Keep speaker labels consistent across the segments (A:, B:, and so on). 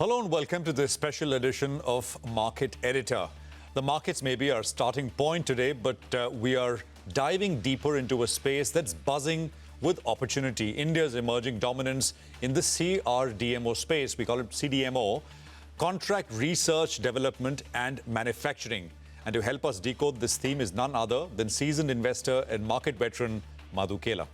A: Hello and welcome to this special edition of Market Editor. The markets may be our starting point today, but we are diving deeper into a space that's buzzing with opportunity. India's emerging dominance in the CRDMO space, we call it CDMO, contract research, development and manufacturing. And to help us decode this theme is none other than seasoned investor and market veteran Madhu Kela.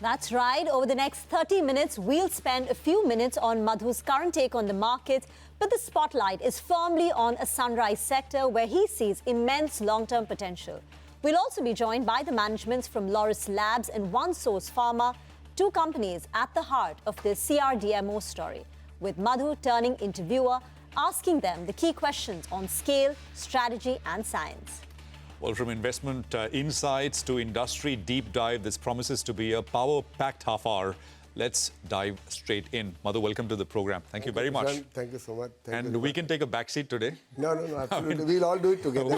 B: That's right. Over the next 30 minutes, we'll spend a few minutes on Madhu's current take on the market, but the spotlight is firmly on a sunrise sector where he sees immense long-term potential. We'll also be joined by the managements from Laurus Labs and OneSource Pharma, two companies at the heart of this CRDMO story, with Madhu turning interviewer, asking them the key questions on scale, strategy and science.
A: Well, from investment insights to industry deep dive, this promises to be a power-packed half hour. Let's dive straight in. Madhu, welcome to the program. Thank you very much.
C: Thank you so much.
A: And we can take a back seat today.
C: No, absolutely. We'll all do it together.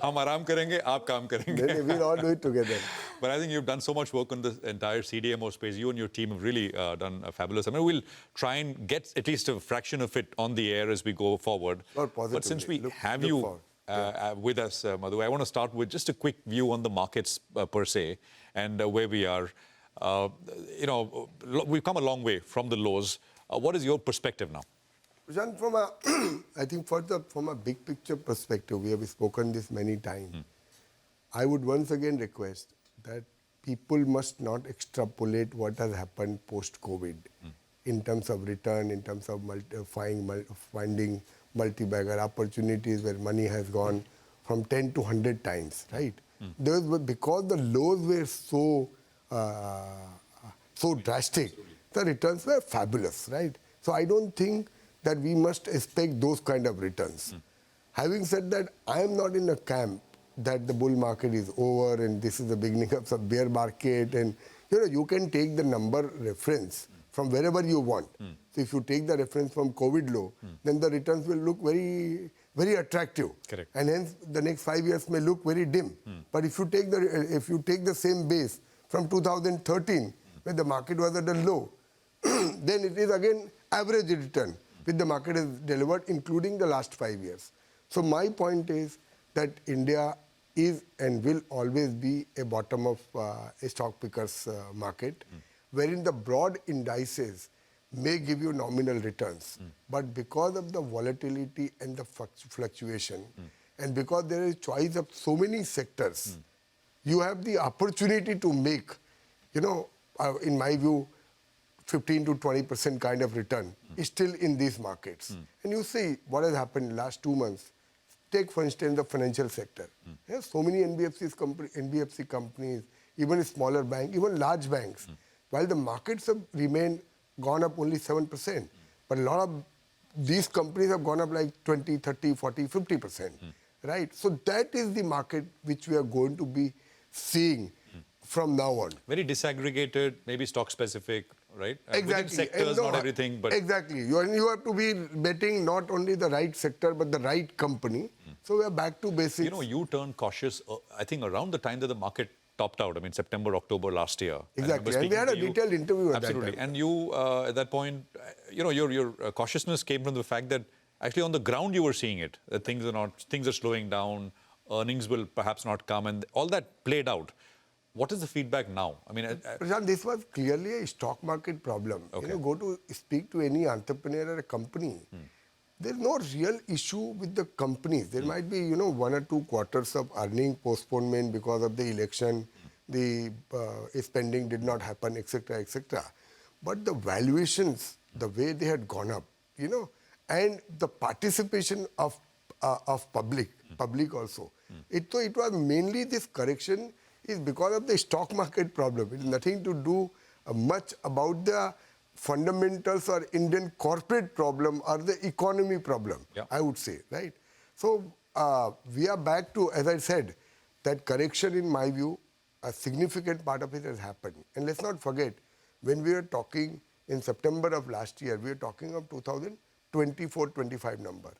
A: हम आराम करेंगे, आप काम करेंगे.
C: We'll all do it together.
A: But I think you've done so much work on the entire CDMO space. You and your team have really done fabulous. I mean, we'll try and get at least a fraction of it on the air as we go forward. But since we have you with us, Madhu, I want to start with just a quick view on the markets per se and where we are. We've come a long way from the lows. What is your perspective now?
C: Prashant, I think from a big picture perspective, we have spoken this many times. I would once again request that people must not extrapolate what has happened post-COVID in terms of return, in terms of finding multi-bagger opportunities where money has gone from 10 to 100 times, right? Because the lows were so drastic, the returns were fabulous, right? So I don't think that we must expect those kind of returns. Having said that, I am not in a camp that the bull market is over and this is the beginning of some bear market, and you can take the number reference from wherever you want. So if you take the reference from COVID low, then the returns will look very, very attractive.
A: Correct.
C: And hence the next 5 years may look very dim. But if you take the same base from 2013, when the market was at a low, then it is again average return which the market has delivered, including the last 5 years. So my point is that India is and will always be a bottom of a stock picker's market, wherein the broad indices may give you nominal returns. But because of the volatility and the fluctuation, and because there is choice of so many sectors, you have the opportunity to make, in my view, 15 to 20% kind of return is still in these markets. And you see what has happened in the last 2 months. Take, for instance, the financial sector. So many NBFC companies, even smaller banks, even large banks, while the markets have gone up only 7%, but a lot of these companies have gone up like 20, 30, 40, 50%, right? So that is the market which we are going to be seeing from now on.
A: Very disaggregated, maybe stock specific, right?
C: Exactly.
A: Within sectors, not everything, but...
C: Exactly. You have to be betting not only the right sector, but the right company. So we are back to basics.
A: You turned cautious, I think, around the time that the market topped out. I mean, September, October last year.
C: Exactly. And we had a detailed interview at that time.
A: Absolutely. And you, at that point, your cautiousness came from the fact that actually on the ground you were seeing it, that things are slowing down, earnings will perhaps not come, and all that played out. What is the feedback now? I mean,
C: Prashant, this was clearly a stock market problem.
A: Okay.
C: Go to speak to any entrepreneur or a company. There's no real issue with the companies. There might be, 1 or 2 quarters of earning postponement because of the election, the spending did not happen, etc., etc. But the valuations, the way they had gone up, and the participation of public also. It was mainly this correction is because of the stock market problem. It is nothing to do much about the fundamentals or Indian corporate problem or the economy problem, I would say, right? So we are back to, as I said, that correction in my view, a significant part of it has happened. And let's not forget, when we were talking in September of last year, we were talking of 2024-25 number.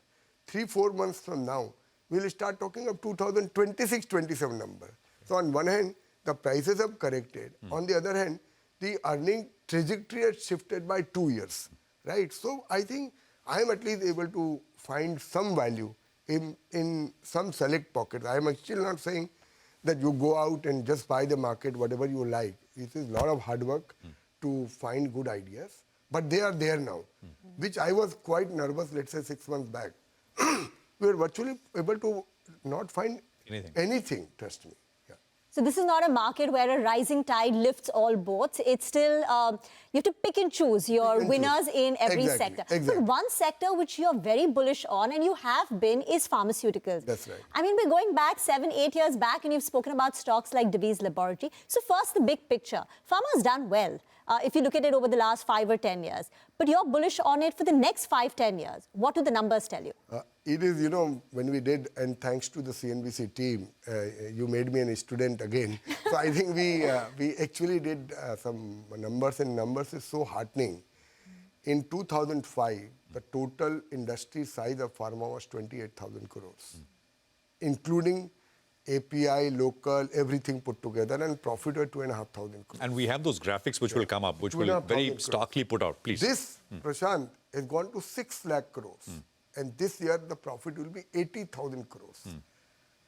C: 3-4 months from now, we'll start talking of 2026-27 number. So on one hand, the prices have corrected. On the other hand, the earning trajectory has shifted by 2 years, right? So I think I am at least able to find some value in some select pockets. I am still not saying that you go out and just buy the market, whatever you like. It is a lot of hard work to find good ideas. But they are there now, which I was quite nervous, let's say 6 months back. We were virtually able to not find anything, trust me. Yeah.
B: So this is not a market where a rising tide lifts all boats. It's still, you have to pick and choose your winners in every sector. But one sector which you're very bullish on, and you have been, is pharmaceuticals.
C: That's right.
B: I mean, we're going back 7-8 years back, and you've spoken about stocks like Divi's Laboratory. So first, the big picture. Pharma has done well, if you look at it over the last 5 or 10 years. But you're bullish on it for the next 5-10 years. What do the numbers tell you?
C: It is, you know, when we did, and thanks to the CNBC team, you made me a student again. So I think we actually did some numbers, and numbers is so heartening. In 2005, the total industry size of pharma was 28,000 crores, including API, local, everything put together, and profit was 2,500 crores.
A: And we have those graphics which will come up, which will very starkly put out, please.
C: This, Prashant, has gone to 6 lakh crores. And this year, the profit will be 80,000 crores.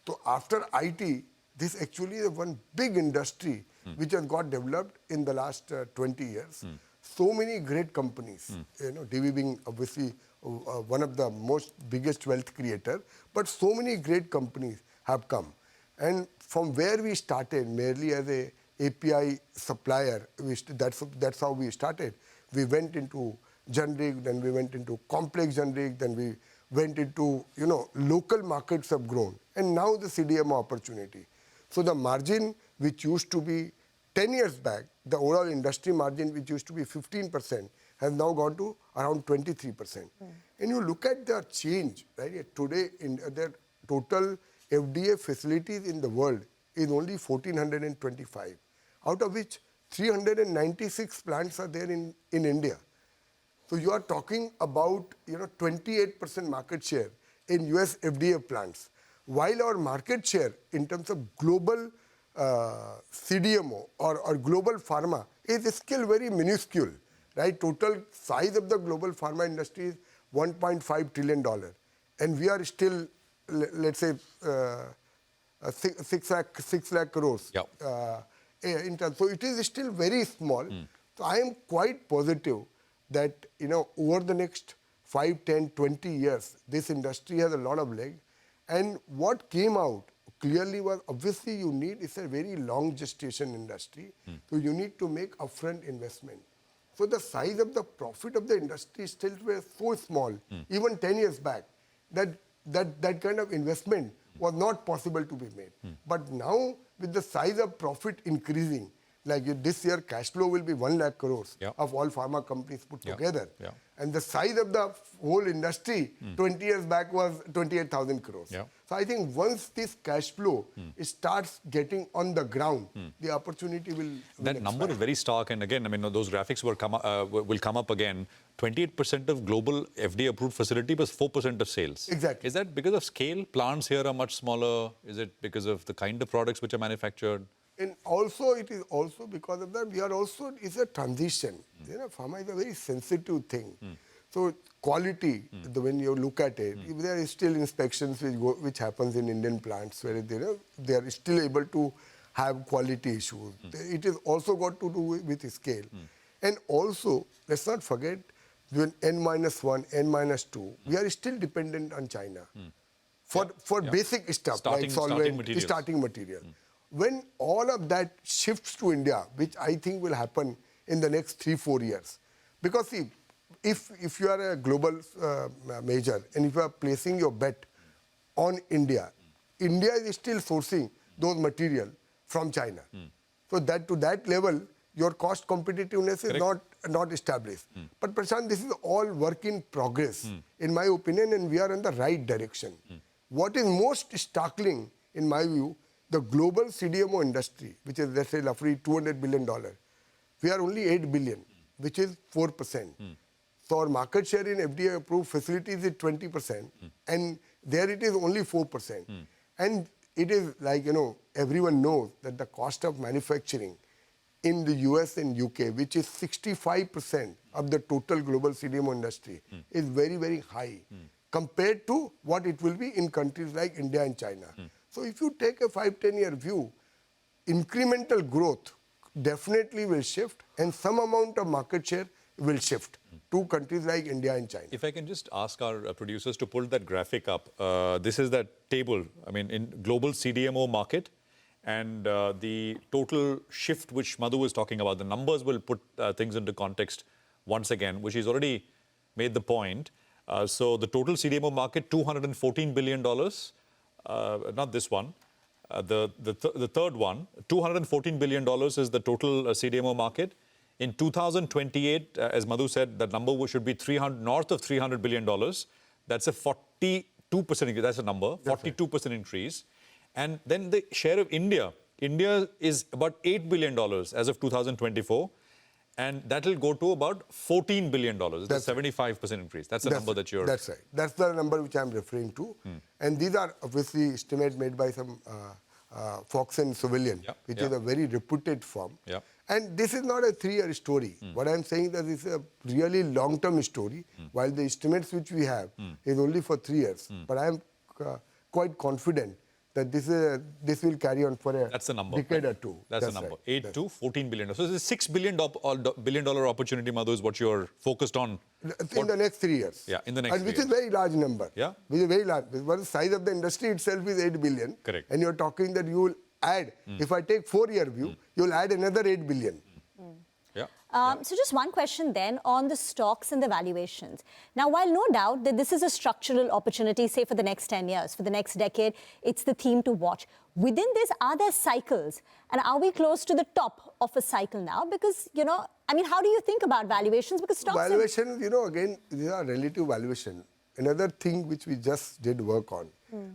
C: So after IT, this actually is one big industry which has got developed in the last 20 years. So many great companies, you know, Divi being obviously one of the most biggest wealth creator, but so many great companies have come. And from where we started, merely as a API supplier, that's how we started. We went into generic, then we went into complex generic, then we went into, you know, local markets have grown. And now the CDMO opportunity. So the margin which used to be 10 years back, the overall industry margin which used to be 15% has now gone to around 23%. And you look at the change, right? Today, in the total FDA facilities in the world is only 1,425, out of which 396 plants are there in India. So you are talking about, you know, 28% market share in US FDA plants, while our market share in terms of global CDMO or global pharma is still very minuscule, right? Total size of the global pharma industry is $1.5 trillion. And we are still, let's say, 6 lakh crores.
A: Yep.
C: So it is still very small. So I am quite positive that, you know, over the next 5, 10, 20 years, this industry has a lot of leg. And what came out clearly was, obviously you need, it's a very long gestation industry. So you need to make upfront investment. So the size of the profit of the industry still was so small, even 10 years back, that kind of investment was not possible to be made. But now, with the size of profit increasing, like this year, cash flow will be 1 lakh crores of all pharma companies put together. And the size of the whole industry 20 years back was 28,000 crores. So I think once this cash flow starts getting on the ground, the opportunity will
A: That number is very stark. And again, I mean, those graphics will come up again. 28% of global FDA-approved facility was 4% of sales.
C: Exactly.
A: Is that because of scale? Plants here are much smaller. Is it because of the kind of products which are manufactured?
C: And also, it is also because of that, we are also, it's a transition. You know, pharma is a very sensitive thing. So quality, when you look at it, if there is still inspections which happens in Indian plants where they are still able to have quality issues. It is also got to do with scale. And also, let's not forget, when N-1, N-2, we are still dependent on China for basic stuff like solvent, starting material. When all of that shifts to India, which I think will happen in the next 3-4 years, because see, if you are a global major and if you are placing your bet on India, India is still sourcing those material from China. So that to that level, your cost competitiveness is not established. But Prashant, this is all work in progress, in my opinion, and we are in the right direction. What is most startling, in my view, the global CDMO industry, which is, let's say, roughly $200 billion, we are only 8 billion, which is 4%. So our market share in FDA-approved facilities is 20%, and there it is only 4%. And it is like, you know, everyone knows that the cost of manufacturing in the US and UK, which is 65% of the total global CDMO industry, is very, very high compared to what it will be in countries like India and China. So if you take a 5-10-year view, incremental growth definitely will shift, and some amount of market share will shift to countries like India and China.
A: If I can just ask our producers to pull that graphic up. This is that table, I mean, in global CDMO market, and the total shift which Madhu was talking about. The numbers will put things into context once again, which he's already made the point. So the total CDMO market, $214 billion. Not this one. The third one, $214 billion is the total CDMO market. In 2028, as Madhu said, that number should be north of $300 billion. That's a 42% increase. That's a number, 42% increase. And then the share of India. India is about $8 billion as of 2024. And that will go to about $14 billion. That's a 75% increase. That's the number that you're...
C: That's right. That's the number which I'm referring to. And these are obviously estimates made by some Fox and Civilian, which is a very reputed firm. And this is not a 3-year story. What I'm saying is that this is a really long-term story, while the estimates which we have is only for 3 years. But I'm quite confident that this will carry on for a decade or two.
A: That's the number. 8 to 14 billion. So this is $6 billion opportunity, Madhu, is what you're focused on.
C: In the next 3 years.
A: Yeah, in the next 3
C: years.
A: Which
C: is a very large number.
A: Yeah.
C: Which is very large. Because the size of the industry itself is 8 billion.
A: Correct.
C: And you're talking that you will add, if I take 4-year view, you'll add another 8 billion.
B: So just one question then on the stocks and the valuations. Now, while no doubt that this is a structural opportunity, say for the next 10 years, for the next decade, it's the theme to watch. Within this, are there cycles? And are we close to the top of a cycle now? Because, you know, I mean, how do you think about valuations? Because stocks...
C: Valuation, you know, again, these are relative valuation. Another thing which we just did work on,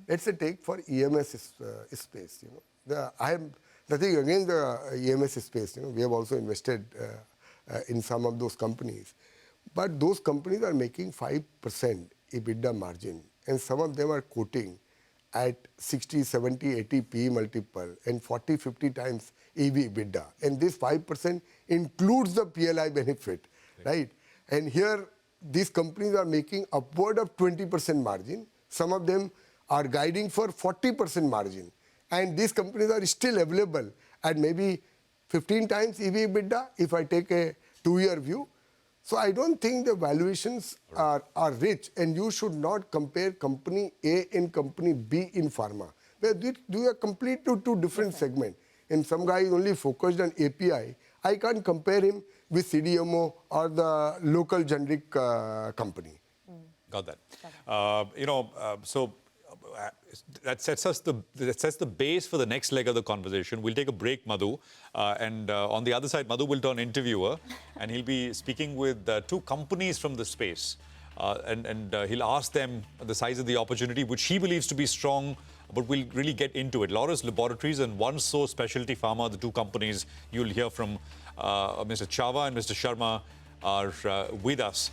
C: let's say take for EMS space, you know. I am nothing against the EMS space, you know. We have also invested in some of those companies. But those companies are making 5% EBITDA margin, and some of them are quoting at 60, 70, 80 PE multiple and 40, 50 times EV EBITDA. And this 5% includes the PLI benefit, right? And here, these companies are making upward of 20% margin. Some of them are guiding for 40% margin. And these companies are still available at maybe 15 times EV EBITDA if I take a 2-year view. So I don't think the valuations are rich, and you should not compare company A and company B in pharma. These are completely two different segments. And some guy is only focused on API. I can't compare him with CDMO or the local generic company.
A: Got that. You know, so that sets the base for the next leg of the conversation. We'll take a break, Madhu, and on the other side, Madhu will turn interviewer, and he'll be speaking with 2 companies from the space, and he'll ask them the size of the opportunity, which he believes to be strong, but we'll really get into it. Laurus Laboratories and OneSource Specialty Pharma, the 2 companies you'll hear from Mr. Chava and Mr. Sharma are with us.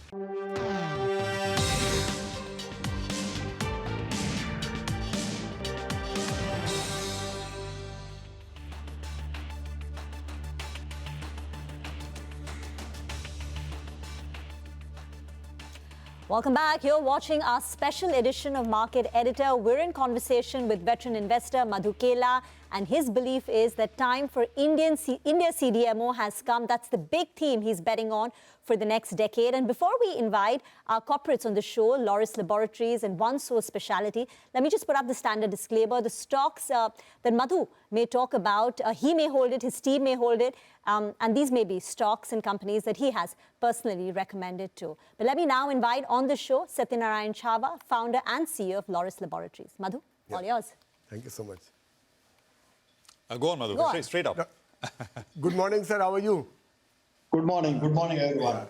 B: Welcome back. You're watching our special edition of Market Editor. We're in conversation with veteran investor Madhu Kela, and his belief is that time for India CDMO has come. That's the big theme he's betting on for the next decade. And before we invite our corporates on the show, Laurus Laboratories and OneSource Specialty, let me just put up the standard disclaimer. The stocks that Madhu may talk about, he may hold it, his team may hold it, and these may be stocks and companies that he has personally recommended to. But let me now invite on the show Satyanarayana Chava, founder and CEO of Laurus Laboratories. Madhu, all yours.
C: Thank you so much.
A: Go on, Madhu.
B: Go on.
A: Straight up.
C: Good morning, sir. How are you?
D: Good morning. Good morning, everyone.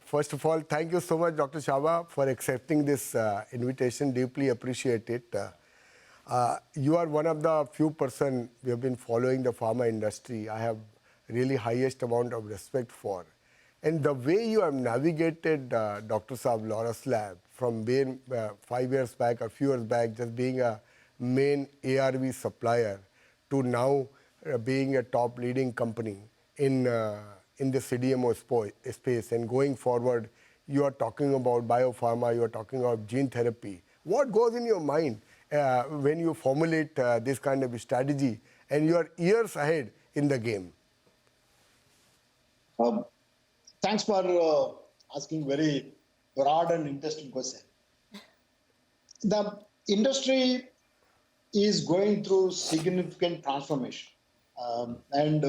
C: First of all, thank you so much, Dr. Chava, for accepting this invitation. Deeply appreciate it. You are one of the few persons we have been following the pharma industry. I have really highest amount of respect for. And the way you have navigated Dr. Saab Laurus Labs from being 5 years back, a few years back, just being a main ARV supplier to now being a top leading company in the CDMO space, and going forward, you are talking about biopharma, you are talking about gene therapy. What goes in your mind when you formulate this kind of strategy and you are years ahead in the game?
D: Thanks for asking very broad and interesting question. The industry is going through significant transformation, and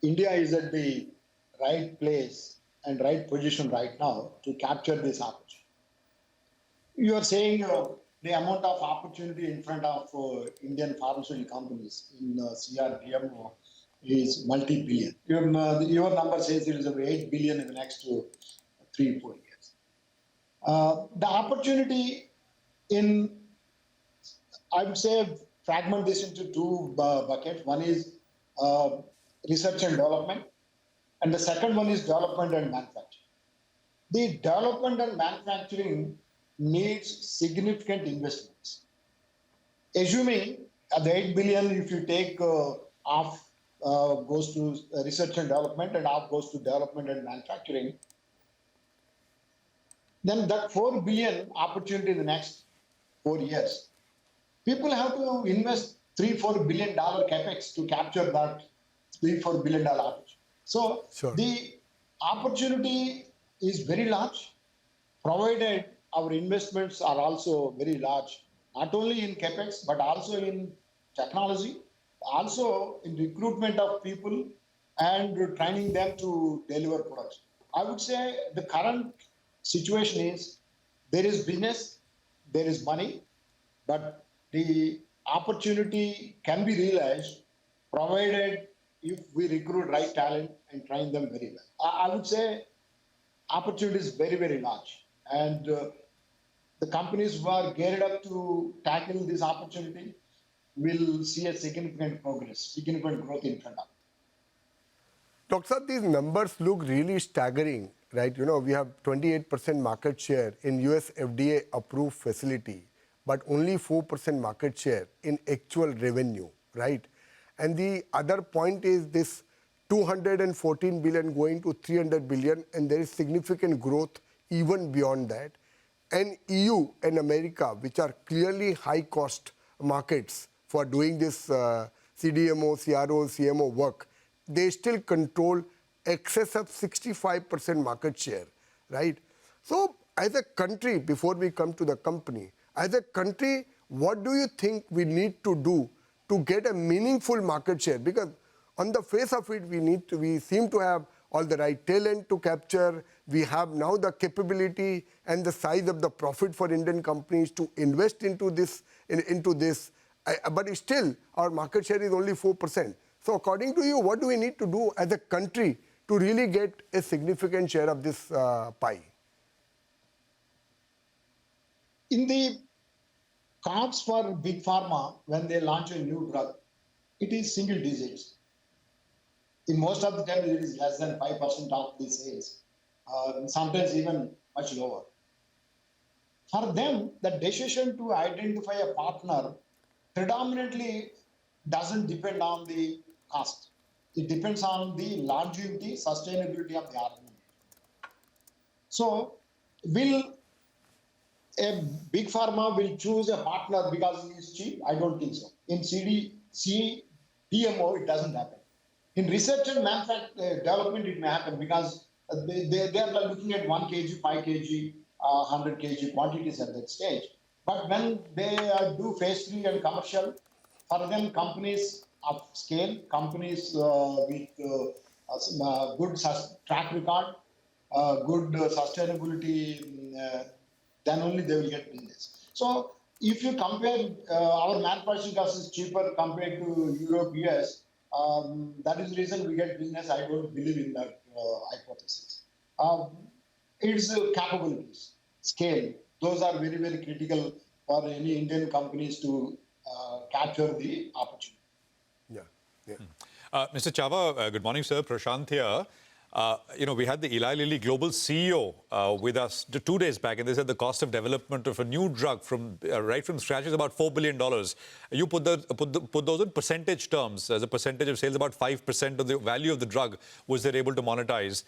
D: India is at the right place and right position right now to capture this opportunity. You are saying the amount of opportunity in front of Indian pharmaceutical companies in CRDMO is multi-billion. Your number says it is over 8 billion in the next 3-4 years. The opportunity I would say, fragment this into two buckets. One is research and development, and the second one is development and manufacturing. The development and manufacturing needs significant investments. Assuming the 8 billion, if you take half goes to research and development and half goes to development and manufacturing, then that 4 billion opportunity in the next 4 years, people have to invest $3-4 billion capex to capture that $3-4 billion opportunity. So
C: Sure.
D: the opportunity is very large, provided our investments are also very large, not only in capex, but also in technology, also in recruitment of people and training them to deliver products. I would say the current situation is there is business, there is money, but the opportunity can be realized provided if we recruit right talent and train them very well. I would say opportunity is very, very large. And the companies who are geared up to tackle this opportunity will see a significant progress, significant growth in front of them.
C: Dr. Sir, these numbers look really staggering, right? You know, we have 28% market share in US FDA approved facility, but only 4% market share in actual revenue, right? And the other point is this 214 billion going to 300 billion, and there is significant growth even beyond that. And EU and America, which are clearly high cost markets for doing this CDMO, CRO, CMO work, they still control excess of 65% market share, right? So as a country, before we come to the company, as a country, what do you think we need to do to get a meaningful market share? Because on the face of it, we seem to have all the right talent to capture. We have now the capability and the size of the profit for Indian companies to invest into this, but still our market share is only 4%. So according to you, what do we need to do as a country to really get a significant share of this pie?
D: In the cards for big pharma, when they launch a new drug, it is single digits. In most of the time, it is less than 5% of the sales, sometimes even much lower. For them, the decision to identify a partner predominantly doesn't depend on the cost. It depends on the longevity, sustainability of the organization. So, will a big pharma will choose a partner because he is cheap? I don't think so. In CDMO, it doesn't happen. In research and development, it may happen because they are looking at 1 kg, 5 kg, 100 kg quantities at that stage. But when they do phase 3 and commercial, for them, companies of scale, companies with good track record, good sustainability, then only they will get business. So if you compare our manufacturing cost is cheaper compared to Europe, US, that is the reason we get business. I don't believe in that hypothesis. It's capabilities, scale. Those are very, very critical for any Indian companies to capture the opportunity.
C: Yeah, yeah.
A: Mr. Chava, good morning, sir. Prashant here. We had the Eli Lilly global CEO with us 2 days back, and they said the cost of development of a new drug from right from scratch is about $4 billion. You put those in percentage terms. As a percentage of sales, about 5% of the value of the drug was they're able to monetize.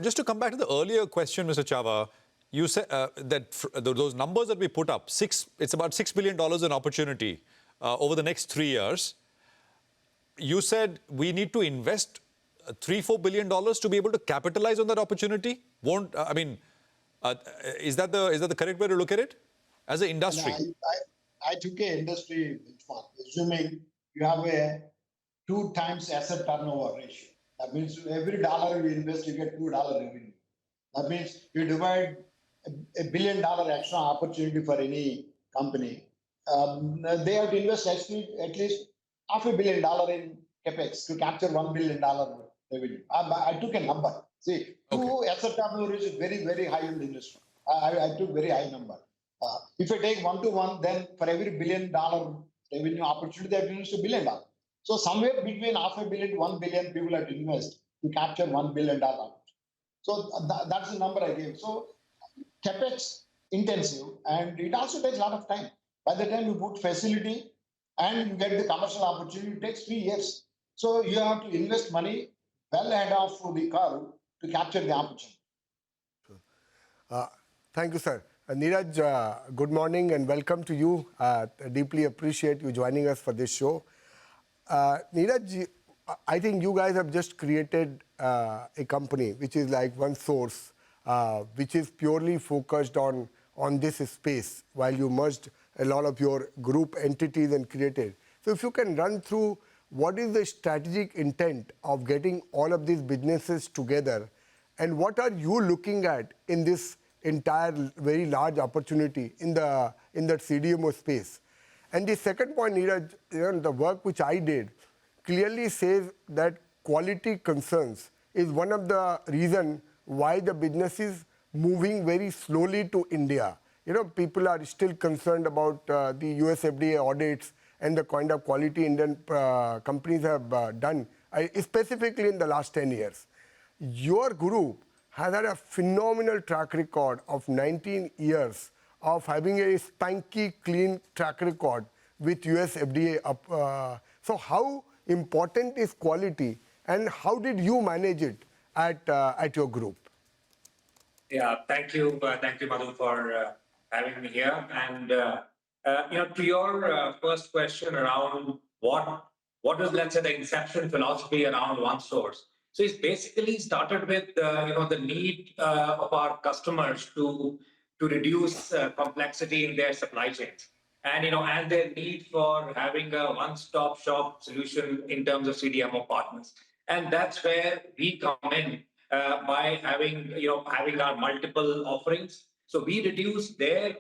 A: Just to come back to the earlier question, Mr. Chava, you said that those numbers that we put up, it's about $6 billion in opportunity over the next 3 years. You said we need to invest $3-4 billion to be able to capitalize on that opportunity. Is that the correct way to look at it as an industry?
D: I took an industry benchmark, assuming you have a 2 times asset turnover ratio. That means every dollar you invest, you get $2 revenue. That means you divide $1 billion extra opportunity for any company. They have to invest at least $500 million in capex to capture $1 billion revenue. I took a number. See, 2 asset turnover is very, very high in the industry. I took very high number. If I take 1 to 1, then for every $1 billion revenue opportunity, they have to invest $1 billion. So somewhere between $500 million to $1 billion people have to invest to capture $1 billion. So that's the number I gave. So capex intensive, and it also takes a lot of time. By the time you put facility and you get the commercial opportunity, it takes 3 years. So you have to invest money well ahead of the curve to capture the opportunity.
C: Thank you, sir. Neeraj, good morning and welcome to you. Deeply appreciate you joining us for this show. Neeraj, I think you guys have just created a company which is like OneSource, which is purely focused on this space, while you merged a lot of your group entities and created. So if you can run through what is the strategic intent of getting all of these businesses together, and what are you looking at in this entire very large opportunity in the CDMO space? And the second point, Neeraj, the work which I did clearly says that quality concerns is one of the reasons why the business is moving very slowly to India. People are still concerned about the US FDA audits and the kind of quality Indian companies have done, specifically in the last 10 years. Your group has had a phenomenal track record of 19 years of having a spanky clean track record with US FDA. So how important is quality, and how did you manage it at your group?
E: Yeah, thank you, Madhu, for having me here. And to your first question around what was, let's say, the inception philosophy around OneSource. So it's basically started with the need of our customers to reduce complexity in their supply chains, and their need for having a one-stop shop solution in terms of CDMO partners. And that's where we come in by having our multiple offerings. So we reduce their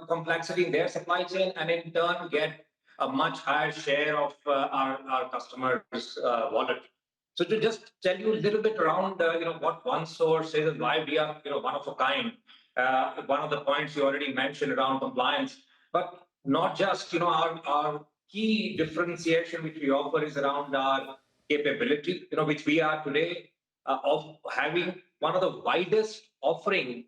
E: complexity in their supply chain, and in turn get a much higher share of our customers' wallet. So to just tell you a little bit around what OneSource is and why we are one of a kind. One of the points you already mentioned around compliance, but not just our key differentiation which we offer is around our capability, which we are today of having one of the widest offering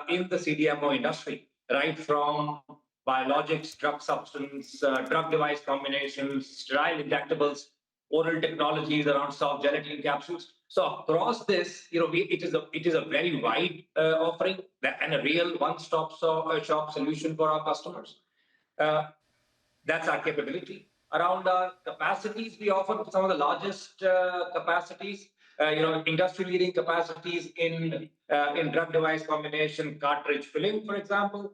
E: in the CDMO industry, right from biologics, drug substance, drug device combinations, sterile injectables, oral technologies around soft gelatin capsules. So across this, it is a very wide offering and a real one-stop shop solution for our customers. That's our capability. Around our capacities, we offer some of the largest capacities, industry-leading capacities in drug device combination cartridge filling, for example,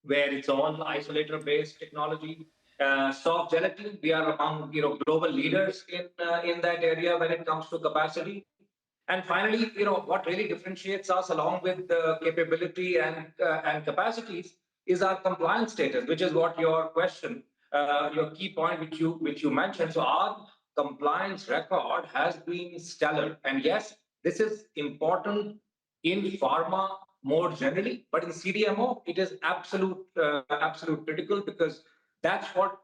E: where it's all isolator-based technology. Soft gelatin, we are among global leaders in that area when it comes to capacity. And finally, what really differentiates us along with the capability and capacities is our compliance status, which is what your question, your key point which you mentioned. So our compliance record has been stellar, and yes, this is important in pharma more generally, but in CDMO it is absolute critical, because that's what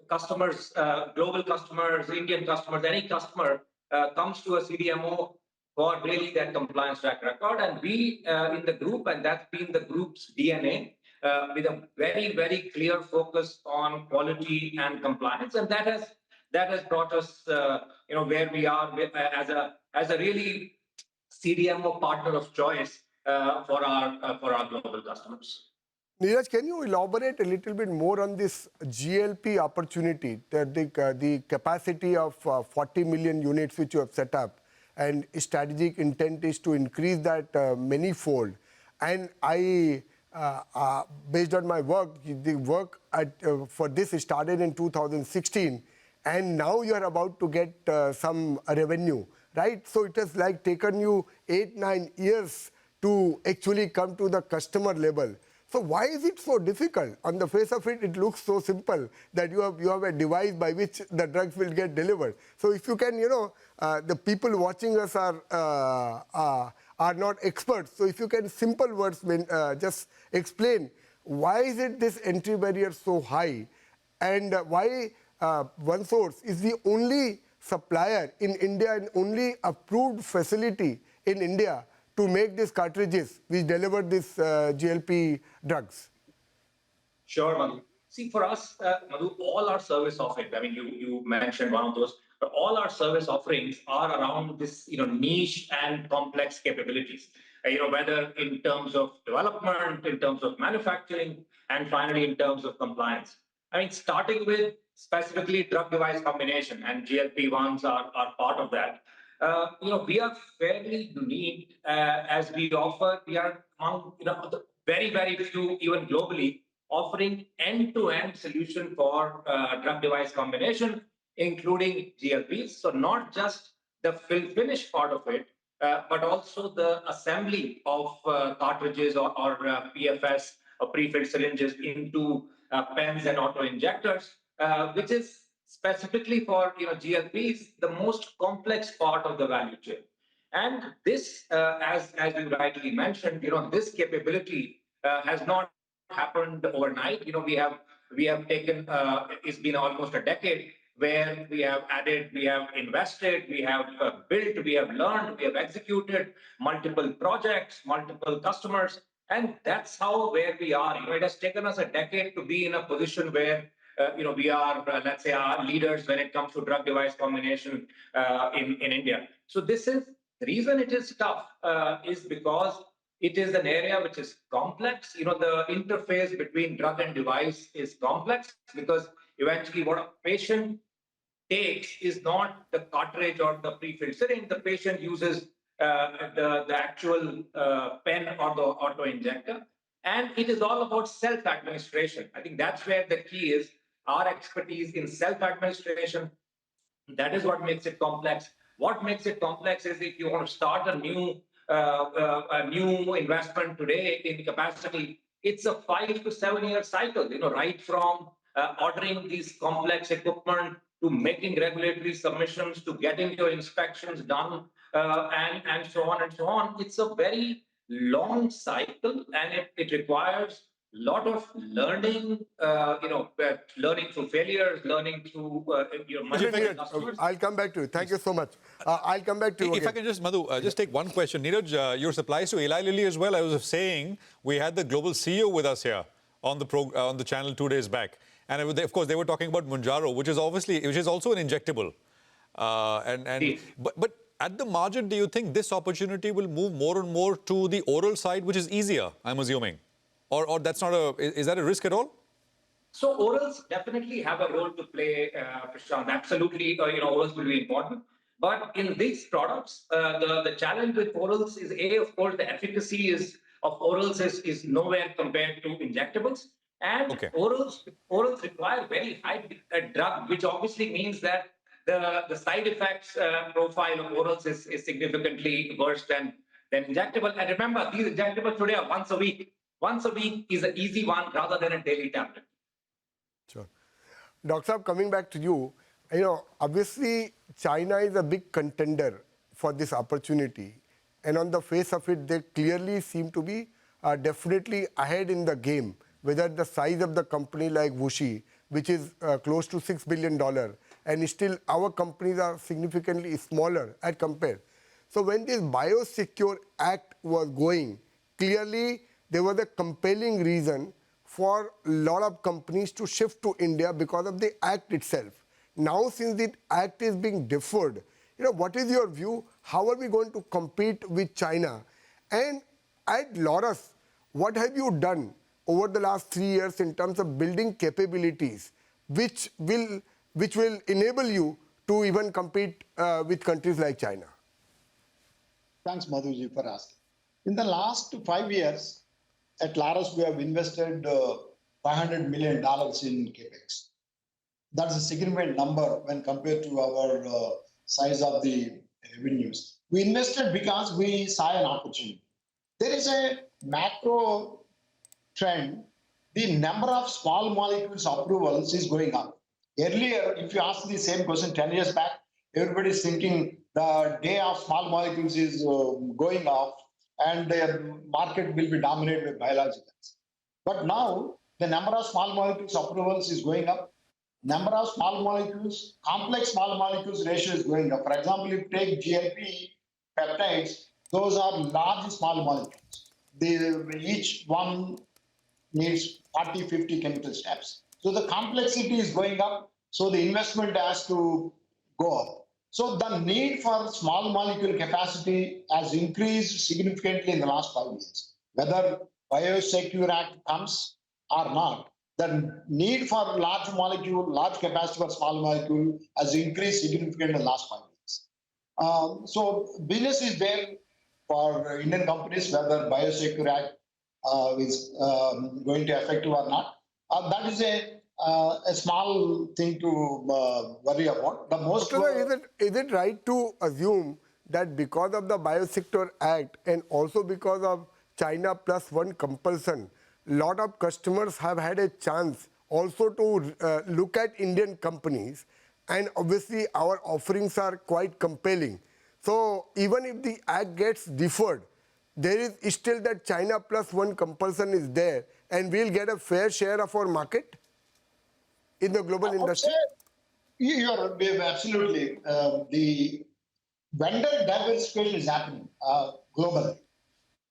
E: customers, global customers, Indian customers, any customer comes to a CDMO for really that compliance track record. And we in the group, and that's been the group's DNA, with a very, very clear focus on quality and compliance. And that has brought us, where we are with, as a really CDMO partner of choice for our global customers.
C: Neeraj, can you elaborate a little bit more on this GLP opportunity, the capacity of 40 million units which you have set up, and strategic intent is to increase that many-fold. And I, based on my work, the work for this started in 2016, and now you are about to get some revenue, right? So it has like taken you 8-9 years to actually come to the customer level. So why is it so difficult? On the face of it, it looks so simple that you have a device by which the drugs will get delivered. So if you can, the people watching us are not experts. So if you can, simple words, just explain why is it this entry barrier so high, and why OneSource is the only supplier in India and only approved facility in India to make these cartridges which deliver these GLP drugs?
E: Sure, Madhu. See, for us, Madhu, all our service offerings, I mean, you mentioned one of those, but all our service offerings are around this, niche and complex capabilities, whether in terms of development, in terms of manufacturing, and finally in terms of compliance. I mean, starting with specifically drug device combination, and GLP-1s are part of that. We are fairly unique as we offer, we are among, the very, very few, even globally, offering end-to-end solution for drug device combination, including GLPs. So not just the fill-finish part of it, but also the assembly of cartridges or PFS or pre-filled syringes into pens and auto-injectors, which is specifically for GLPs, the most complex part of the value chain. And this, as you rightly mentioned, this capability has not happened overnight. We have taken, it's been almost a decade where we have added, we have invested, we have built, we have learned, we have executed multiple projects, multiple customers, and that's where we are. It has taken us a decade to be in a position where we are, let's say, our leaders when it comes to drug device combination in India. So this is the reason it is tough is because it is an area which is complex. The interface between drug and device is complex because eventually what a patient takes is not the cartridge or the pre-filled syringe. The patient uses the actual pen or the auto-injector. And it is all about self-administration. I think that's where the key is. Our expertise in self-administration, that is what makes it complex. What makes it complex is if you want to start a new investment today in capacity, it's a 5 to 7 year cycle, right from ordering these complex equipment to making regulatory submissions to getting your inspections done and so on and so on. It's a very long cycle, and it requires a lot of learning, learning through failures, learning through multiple customers.
C: I'll come back to you. Thank you so much. I'll come back to you.
A: If I can just, Madhu, just take one question. Neeraj, your supplies to Eli Lilly as well. I was saying we had the global CEO with us here on the channel 2 days back. And of course, they were talking about Mounjaro, which is also an injectable. But at the margin, do you think this opportunity will move more and more to the oral side, which is easier, I'm assuming? Or that's not is that a risk at all?
E: So orals definitely have a role to play, Prashant. Absolutely, orals will be important. But in these products, the challenge with orals is, of course, the efficacy of orals is nowhere compared to injectables. And orals require very high drug, which obviously means that the side effects profile of orals is significantly worse than injectable. And remember, these injectables today are once a week. Once a week is an easy one rather than a daily tablet.
C: Sure. Dr. Saab, coming back to you, obviously China is a big contender for this opportunity. And on the face of it, they clearly seem to be definitely ahead in the game, whether the size of the company like WuXi, which is close to $6 billion, and still our companies are significantly smaller as compared. So when this Biosecure Act was going, clearly there was a compelling reason for a lot of companies to shift to India because of the act itself. Now, since the act is being deferred, what is your view? How are we going to compete with China? And at Laurus, what have you done over the last 3 years in terms of building capabilities which will enable you to even compete with countries like China?
D: Thanks, Madhuji, for asking. In the last 5 years, at Laurus, we have invested $500 million in CapEx. That's a significant number when compared to our size of the revenues. We invested because we saw an opportunity. There is a macro trend. The number of small molecules approvals is going up. Earlier, if you ask the same question 10 years back, everybody is thinking the day of small molecules is going off and the market will be dominated by biologicals. But now, the number of small molecules approvals is going up. Number of small molecules, complex small molecules ratio is going up. For example, if you take GLP peptides, those are large small molecules. Each one needs 40, 50 chemical steps. So the complexity is going up, so the investment has to go up. So the need for small molecule capacity has increased significantly in the last 5 years. Whether Biosecure Act comes or not, the need for large molecule, large capacity for small molecule has increased significantly in the last 5 years. So business is there for Indian companies, whether Biosecure Act is going to effective or not. That is a small thing to worry about. The most
C: is it right to assume that because of the Biosecure Act and also because of China plus one compulsion, lot of customers have had a chance also to look at Indian companies, and obviously our offerings are quite compelling. So even if the act gets deferred, there is still that China plus one compulsion is there, and we'll get a fair share of our market in the global industry.
D: You're absolutely. The vendor diversification is happening globally.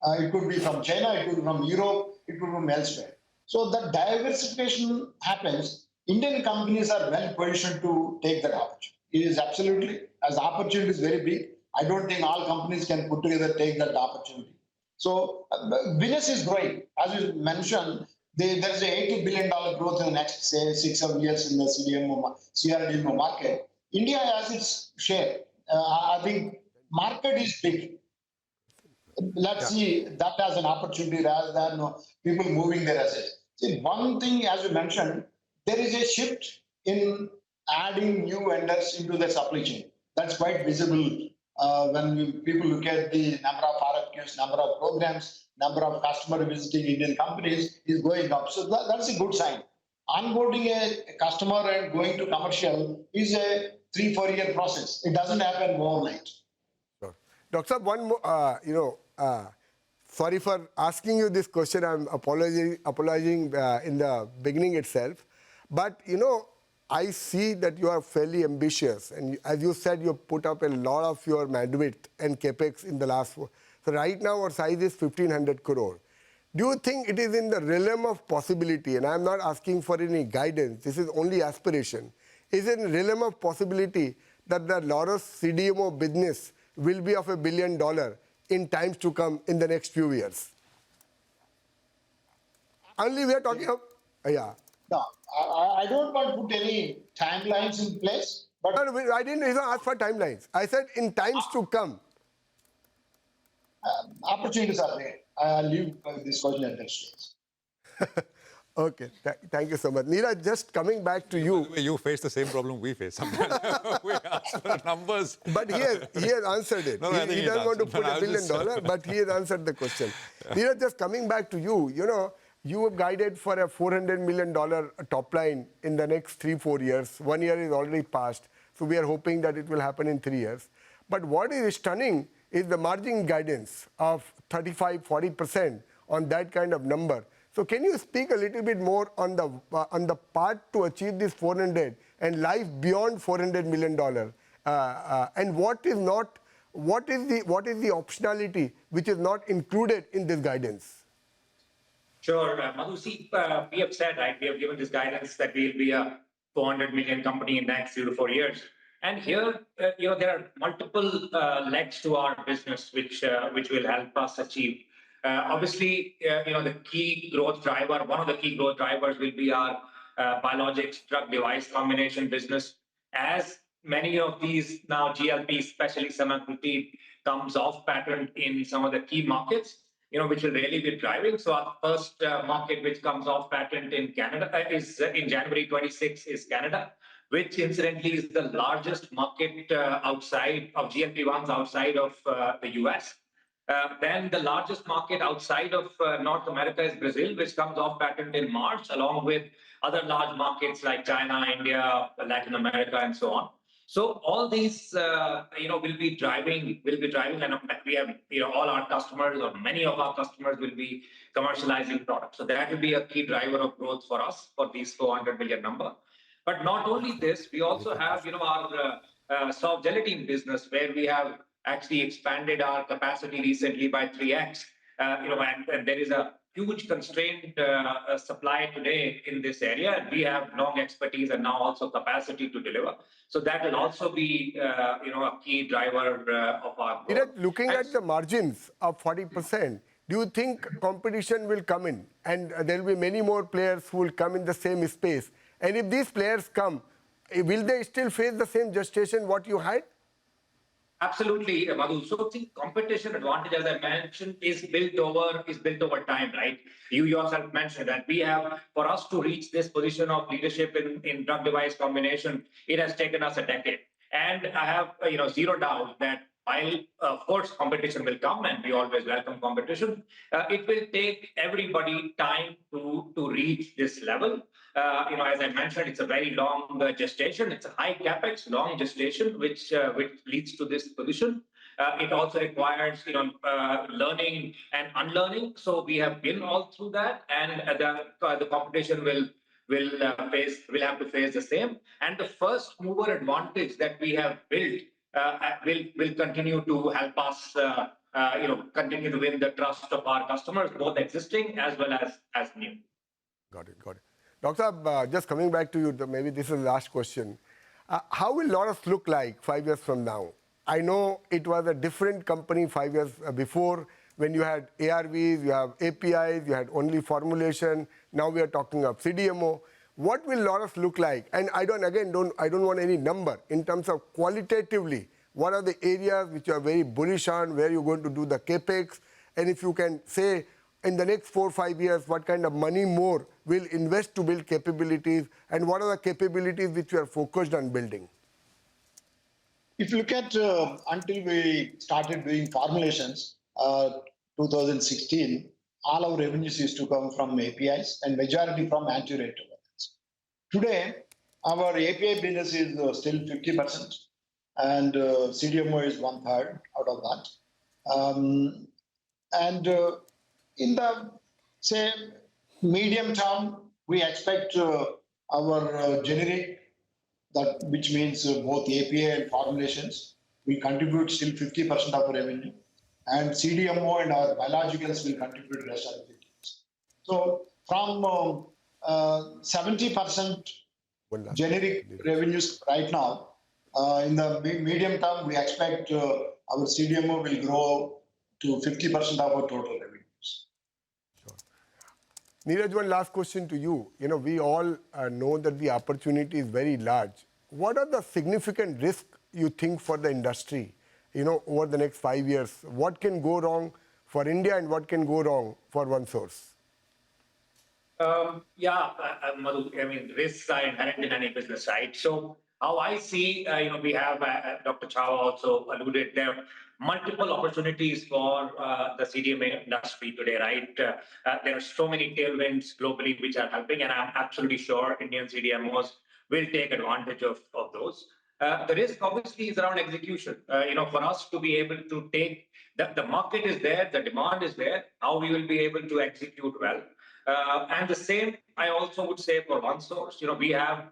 D: It could be from China, it could be from Europe, it could be from elsewhere. So that diversification happens. Indian companies are well positioned to take that opportunity. It is absolutely, as the opportunity is very big, I don't think all companies can put together take that opportunity. So business is growing. As you mentioned, there's a $80 billion growth in the next, say, 6-7 years in the CRDMO market. India has its share. I think market is big. Let's see that as an opportunity rather than people moving their assets. See, one thing, as you mentioned, there is a shift in adding new vendors into the supply chain. That's quite visible when people look at the number of RFQs, number of programs, number of customers visiting Indian companies is going up. So that's a good sign. Onboarding a customer and going to commercial is a 3-4 year process. It doesn't happen overnight.
C: Sure. Dr. One more, sorry for asking you this question. I'm apologizing in the beginning itself. But, I see that you are fairly ambitious. And as you said, you put up a lot of your bandwidth and capex in the last 4. So right now our size is 1,500 crore. Do you think it is in the realm of possibility, and I'm not asking for any guidance, this is only aspiration, is it in the realm of possibility that the Laurus CDMO business will be of $1 billion in times to come in the next few years? Only we are talking of, yeah.
D: No, I don't want to put any timelines in place. But
C: no, I didn't even ask for timelines. I said in times to come.
D: Opportunities are there. I'll leave this question at that stage.
C: Okay, thank you so much. Neeraj, just coming back to you.
A: You face the same problem we face sometimes. We ask for numbers.
C: But he has answered it.
A: No,
C: he doesn't want to put $1 billion, but he has answered the question. Neeraj, just coming back to you, you have guided for a $400 million top line in the next 3-4 years. 1 year is already passed. So we are hoping that it will happen in 3 years. But what is stunning is the margin guidance of 35-40% on that kind of number. So can you speak a little bit more on the path to achieve this 400 and life beyond $400 million? And what is not what is the optionality which is not included in this guidance?
E: Sure, Madhu. See, we have said, right, we have given this guidance that we'll be a 400 million company in the next 3 to 4 years. And here, there are multiple legs to our business which will help us achieve. Obviously, the key growth driver, one of the key growth drivers will be our biologics drug device combination business. As many of these now GLP, especially semaglutide, comes off patent in some of the key markets, which will really be driving. So our first market which comes off patent in Canada is in January 26 is Canada, which incidentally is the largest market outside of GLP-1s outside of the US. Then the largest market outside of North America is Brazil, which comes off patent in March, along with other large markets like China, India, Latin America, and so on. So all these, will be driving, and we have, all our customers or many of our customers will be commercializing products. So that will be a key driver of growth for us for these 400 million number. But not only this, we also have, our soft gelatin business where we have actually expanded our capacity recently by 3x. And there is a huge constrained supply today in this area, and we have long expertise and now also capacity to deliver. So that will also be, a key driver of our growth.
C: Looking at the margins of 40%, do you think competition will come in, and there will be many more players who will come in the same space? And if these players come, will they still face the same gestation what you had?
E: Absolutely, Madhu. So the competition advantage, as I mentioned, is built over time, right? You yourself mentioned that for us to reach this position of leadership in drug device combination, it has taken us a decade. And I have, zero doubt that while, of course, competition will come, and we always welcome competition, it will take everybody time to reach this level. As I mentioned, it's a very long gestation. It's a high capex, long gestation, which leads to this position. It also requires, learning and unlearning. So we have been all through that, and the competition will have to face the same. And the first mover advantage that we have built will continue to help us, continue to win the trust of our customers, both existing as well as new.
C: Got it. Dr. Just coming back to you, maybe this is the last question. How will Laurus look like 5 years from now? I know it was a different company 5 years before, when you had ARVs, you have APIs, you had only formulation. Now we are talking of CDMO. What will Laurus look like? And I don't want any number in terms of qualitatively. What are the areas which you are very bullish on, where you're going to do the capex? And if you can say, in the next 4 or 5 years, what kind of money more will invest to build capabilities, and what are the capabilities which you are focused on building?
D: If you look at until we started doing formulations, 2016, all our revenues used to come from APIs and majority from antiretrovirals. Today, our API business is still 50%, and CDMO is 1/3 out of that. In the, say, medium term, we expect our generic, which means both API and formulations, will contribute still 50% of revenue. And CDMO and our biologicals will contribute the rest of the 50%. So from 70% generic revenues right now, in the medium term, we expect our CDMO will grow to 50% of our total revenue.
C: Neeraj, one last question to you. We all know that the opportunity is very large. What are the significant risks you think for the industry, over the next 5 years? What can go wrong for India, and what can go wrong for OneSource?
E: Madhu, risks are inherent in any business, right? So how I see, we have Dr. Chava also alluded, there are multiple opportunities for the CDMO industry today, right? There are so many tailwinds globally which are helping, and I'm absolutely sure Indian CDMOs will take advantage of those. The risk obviously is around execution. For us to be able to take, the market is there, the demand is there, how we will be able to execute well. And the same, I also would say for OneSource. We have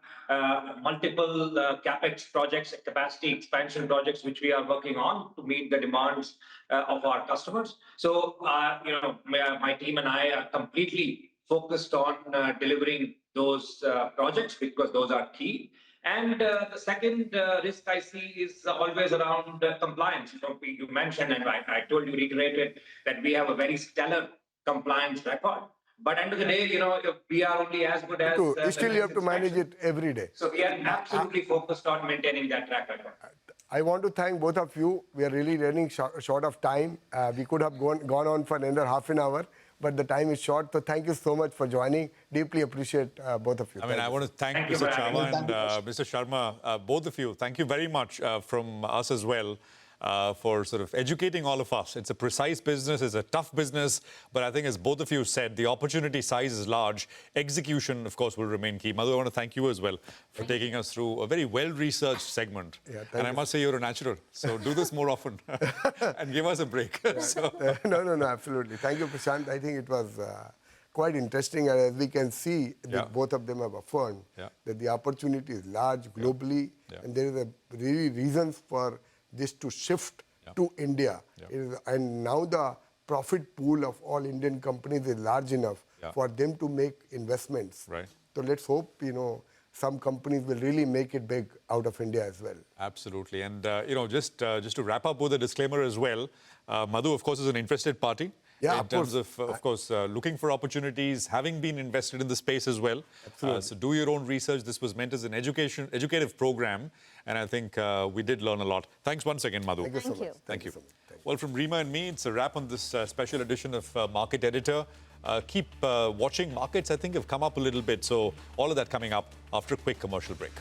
E: multiple capex projects, capacity expansion projects, which we are working on to meet the demands of our customers. So, my team and I are completely focused on delivering those projects because those are key. And the second risk I see is always around compliance. You mentioned, and I told you, reiterated, that we have a very stellar compliance record. But end of the day, we are only as good as...
C: Still, you have to manage it every day.
E: So we are absolutely focused on maintaining that track record.
C: I want to thank both of you. We are really running short of time. We could have gone on for another half an hour, but the time is short. So thank you so much for joining. Deeply appreciate both of you.
A: I want to thank Mr. Chava and Mr. Sharma, both of you. Thank you very much from us as well. For sort of educating all of us. It's a precise business, it's a tough business, but I think as both of you said, the opportunity size is large. Execution, of course, will remain key. Madhu, I want to thank you as well for taking us through a very well-researched segment.
C: Yeah,
A: and I must say you're a natural, so do this more often and give us a break.
C: No, absolutely. Thank you, Prashant. I think it was quite interesting, and as we can see, that both of them have affirmed that the opportunity is large globally, and there is a really reasons for this to shift to India. And now the profit pool of all Indian companies is large enough for them to make investments.
A: Right.
C: So let's hope, some companies will really make it big out of India as well.
A: Absolutely. And, just to wrap up with a disclaimer as well, Madhu, of course, is an interested party.
C: Yeah,
A: in terms of course, looking for opportunities, having been invested in the space as well. So do your own research. This was meant as an educative program, and I think we did learn a lot. Thanks once again, Madhu.
C: Thank you so much.
A: Thank you. Well, from Rima and me, it's a wrap on this special edition of Market Editor. Keep watching. Markets, I think, have come up a little bit. So all of that coming up after a quick commercial break.